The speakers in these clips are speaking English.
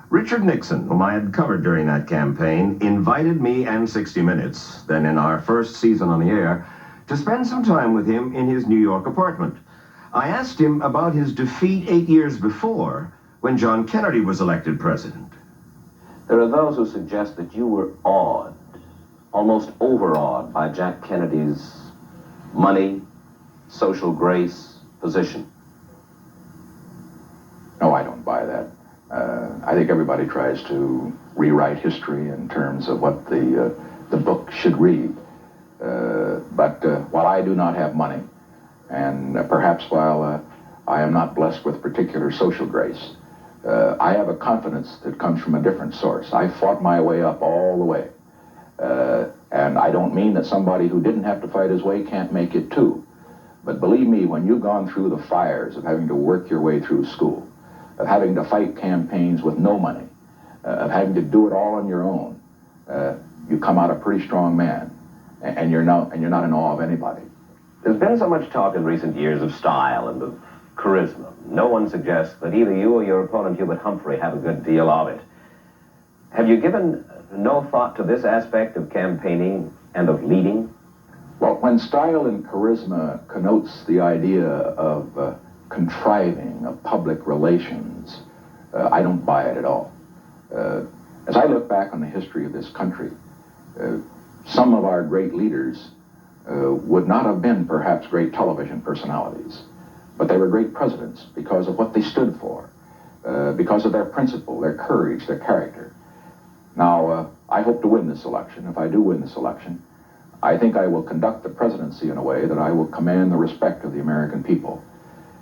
Richard Nixon, whom I had covered during that campaign, invited me and 60 Minutes, then in our first season on the air, to spend some time with him in his New York apartment. I asked him about his defeat 8 years before, when John Kennedy was elected president. There are those who suggest that you were awed, almost overawed, by Jack Kennedy's money, social grace, position. No, I don't buy that. I think everybody tries to rewrite history in terms of what the book should read. But while I do not have money, and perhaps while I am not blessed with particular social grace, I have a confidence that comes from a different source. I fought my way up all the way. And I don't mean that somebody who didn't have to fight his way can't make it too. But believe me, when you've gone through the fires of having to work your way through school, of having to fight campaigns with no money, of having to do it all on your own, you come out a pretty strong man, and you're not in awe of anybody. There's been so much talk in recent years of style and of charisma. No one suggests that either you or your opponent, Hubert Humphrey, have a good deal of it. Have you given no thought to this aspect of campaigning and of leading? Well, when style and charisma connotes the idea of contriving of public relations, I don't buy it at all. As I look back on the history of this country, some of our great leaders would not have been perhaps great television personalities, but they were great presidents because of what they stood for, because of their principle, their courage, their character. Now, I hope to win this election. If I do win this election, I think I will conduct the presidency in a way that I will command the respect of the American people.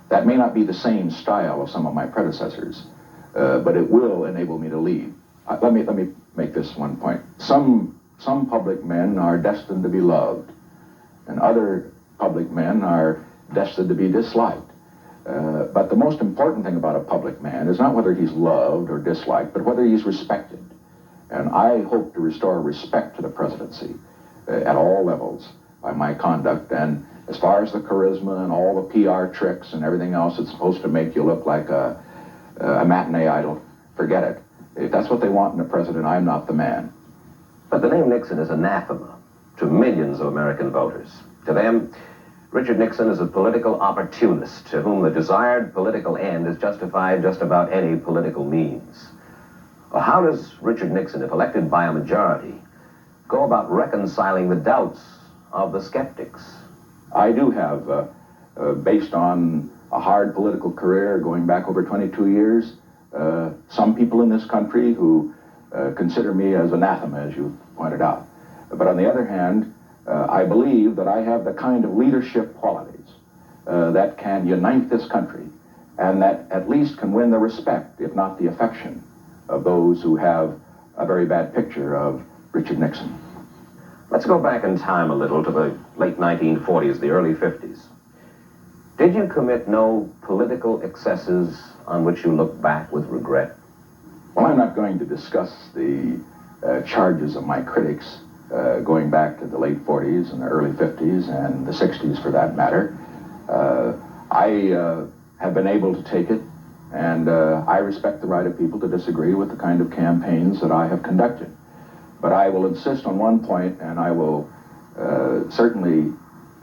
That may not be the same style of some of my predecessors, but it will enable me to lead. Let me make this one point. Some public men are destined to be loved, and other public men are destined to be disliked. But the most important thing about a public man is not whether he's loved or disliked, but whether he's respected. And I hope to restore respect to the presidency at all levels by my conduct. And as far as the charisma and all the PR tricks and everything else that's supposed to make you look like a matinee idol, forget it. If that's what they want in a president, I'm not the man. But the name Nixon is anathema to millions of American voters. To them, Richard Nixon is a political opportunist to whom the desired political end is justified just about any political means. Well, how does Richard Nixon, if elected by a majority, go about reconciling the doubts of the skeptics? I do have, based on a hard political career going back over 22 years, some people in this country who consider me as anathema, as you pointed out. But on the other hand, I believe that I have the kind of leadership qualities that can unite this country and that at least can win the respect, if not the affection, of those who have a very bad picture of Richard Nixon. Let's go back in time a little to the late 1940s, the early 50s. Did you commit no political excesses on which you look back with regret? Well, I'm not going to discuss the charges of my critics going back to the late 40s and the early 50s and the 60s for that matter. I have been able to take it, and I respect the right of people to disagree with the kind of campaigns that I have conducted. But I will insist on one point, and I will certainly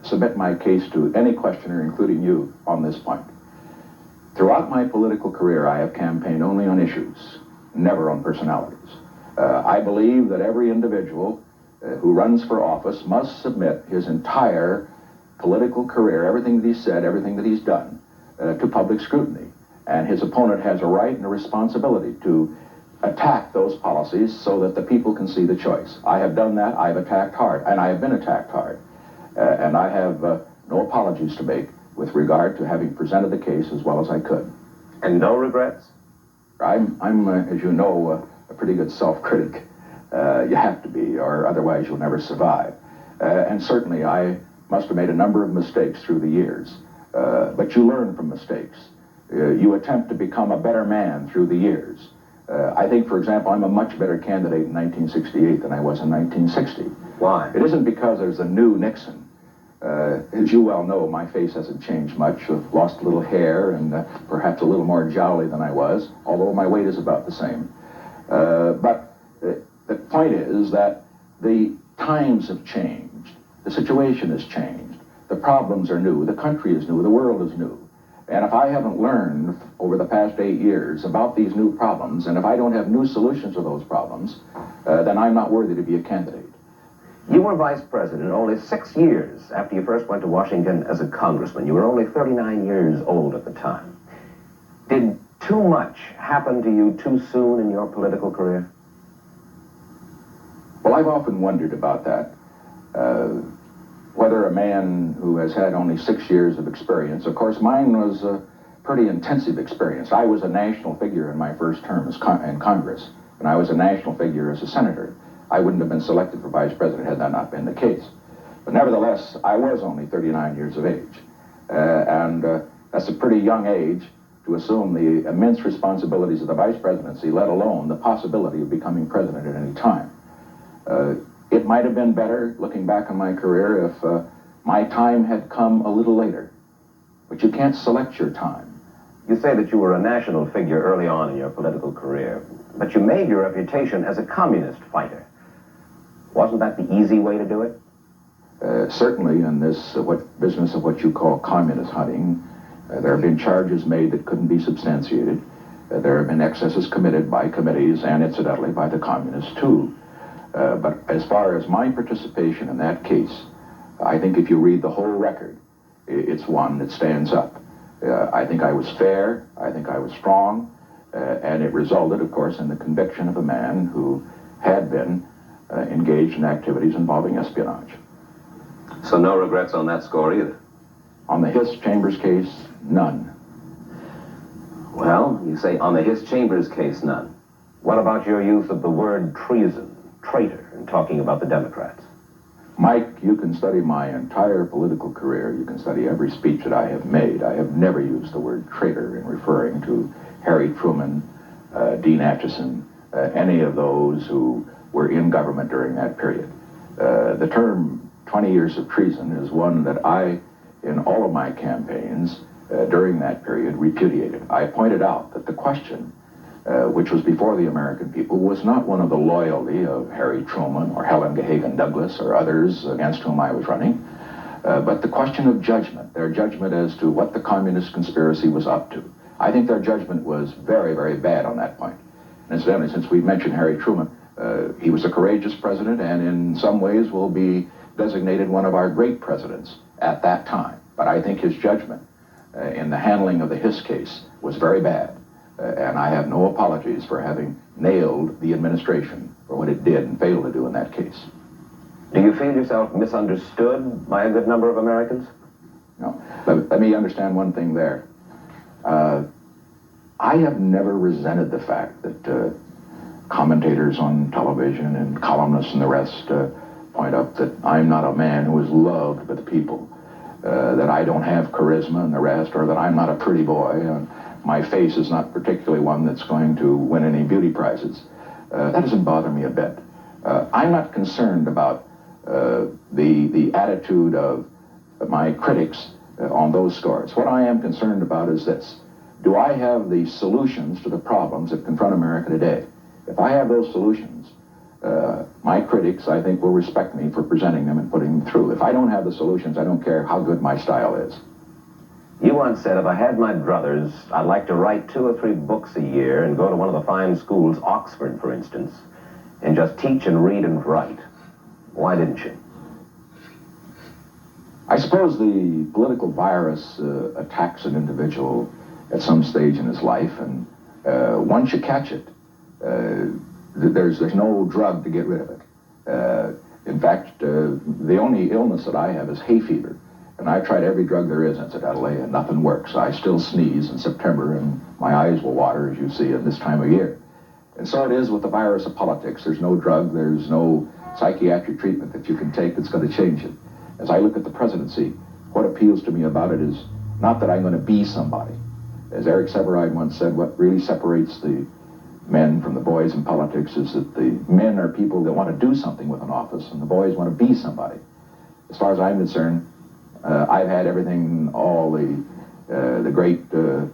submit my case to any questioner, including you, on this point. Throughout my political career, I have campaigned only on issues, never on personalities. I believe that every individual who runs for office must submit his entire political career, everything that he's said, everything that he's done, to public scrutiny. And his opponent has a right and a responsibility to attack those policies so that the people can see the choice. I have done that. I've attacked hard, and I have been attacked hard. And I have no apologies to make with regard to having presented the case as well as I could. And no regrets? I'm as you know, a pretty good self-critic. You have to be, or otherwise you'll never survive. And certainly I must have made a number of mistakes through the years. But you learn from mistakes. You attempt to become a better man through the years. I think, for example, I'm a much better candidate in 1968 than I was in 1960. Why? It isn't because there's a new Nixon. As you well know, my face hasn't changed much. I've lost a little hair and perhaps a little more jolly than I was, although my weight is about the same. But the point is that the times have changed. The situation has changed. The problems are new. The country is new. The world is new. And if I haven't learned over the past 8 years about these new problems, and if I don't have new solutions to those problems, then I'm not worthy to be a candidate. You were vice president only 6 years after you first went to Washington as a congressman. You were only 39 years old at the time. Did too much happen to you too soon in your political career? Well, I've often wondered about that. Whether a man who has had only 6 years of experience, of course, mine was a pretty intensive experience. I was a national figure in my first term in Congress, and I was a national figure as a senator. I wouldn't have been selected for vice president had that not been the case. But nevertheless, I was only 39 years of age. And that's a pretty young age to assume the immense responsibilities of the vice presidency, let alone the possibility of becoming president at any time. It might have been better, looking back on my career, if my time had come a little later. But you can't select your time. You say that you were a national figure early on in your political career, but you made your reputation as a communist fighter. Wasn't that the easy way to do it? Certainly in this business of what you call communist hunting, there have been charges made that couldn't be substantiated. There have been excesses committed by committees and incidentally by the communists too. But as far as my participation in that case, I think if you read the whole record, it's one that stands up. I think I was fair, I think I was strong, and it resulted, of course, in the conviction of a man who had been engaged in activities involving espionage. So no regrets on that score either? On the Hiss-Chambers case, none. Well, you say on the Hiss-Chambers case, none. What about your use of the word treason, traitor, in talking about the Democrats? Mike, you can study my entire political career. You can study every speech that I have made. I have never used the word traitor in referring to Harry Truman, Dean Acheson, any of those who were in government during that period. The term 20 years of treason is one that I, in all of my campaigns during that period, repudiated. I pointed out that the question, which was before the American people, was not one of the loyalty of Harry Truman or Helen Gahagan Douglas or others against whom I was running, but the question of judgment, their judgment as to what the communist conspiracy was up to. I think their judgment was very, very bad on that point. And incidentally, since we mentioned Harry Truman, he was a courageous president and in some ways will be designated one of our great presidents at that time. But I think his judgment in the handling of the Hiss case was very bad. And I have no apologies for having nailed the administration for what it did and failed to do in that case. Do you feel yourself misunderstood by a good number of Americans? No. Let me understand one thing there. I have never resented the fact that commentators on television and columnists and the rest point out that I'm not a man who is loved by the people, that I don't have charisma and the rest, or that I'm not a pretty boy, and my face is not particularly one that's going to win any beauty prizes. That doesn't bother me a bit. I'm not concerned about the attitude of my critics on those scores. What I am concerned about is this. Do I have the solutions to the problems that confront America today? If I have those solutions, my critics, I think, will respect me for presenting them and putting them through. If I don't have the solutions, I don't care how good my style is. You once said, if I had my druthers, I'd like to write 2 or 3 books a year and go to one of the fine schools, Oxford, for instance, and just teach and read and write. Why didn't you? I suppose the political virus attacks an individual at some stage in his life, and once you catch it, there's no drug to get rid of it. In fact, the only illness that I have is hay fever, and I've tried every drug there is, incidentally, and nothing works. I still sneeze in September, and my eyes will water, as you see, at this time of year. And so it is with the virus of politics. There's no drug, there's no psychiatric treatment that you can take that's going to change it. As I look at the presidency, what appeals to me about it is not that I'm going to be somebody. As Eric Severide once said, what really separates the men from the boys in politics is that the men are people that want to do something with an office, and the boys want to be somebody. As far as I'm concerned, I've had everything, all the great the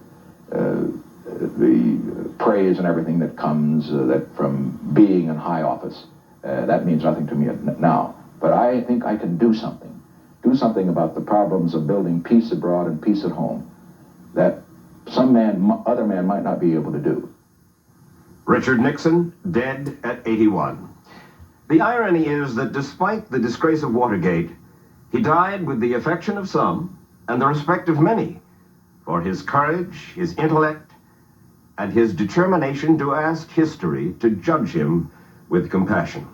praise and everything that comes that from being in high office. That means nothing to me now. But I think I can do something about the problems of building peace abroad and peace at home that some other man might not be able to do. Richard Nixon, dead at 81. The irony is that despite the disgrace of Watergate, he died with the affection of some and the respect of many for his courage, his intellect, and his determination to ask history to judge him with compassion.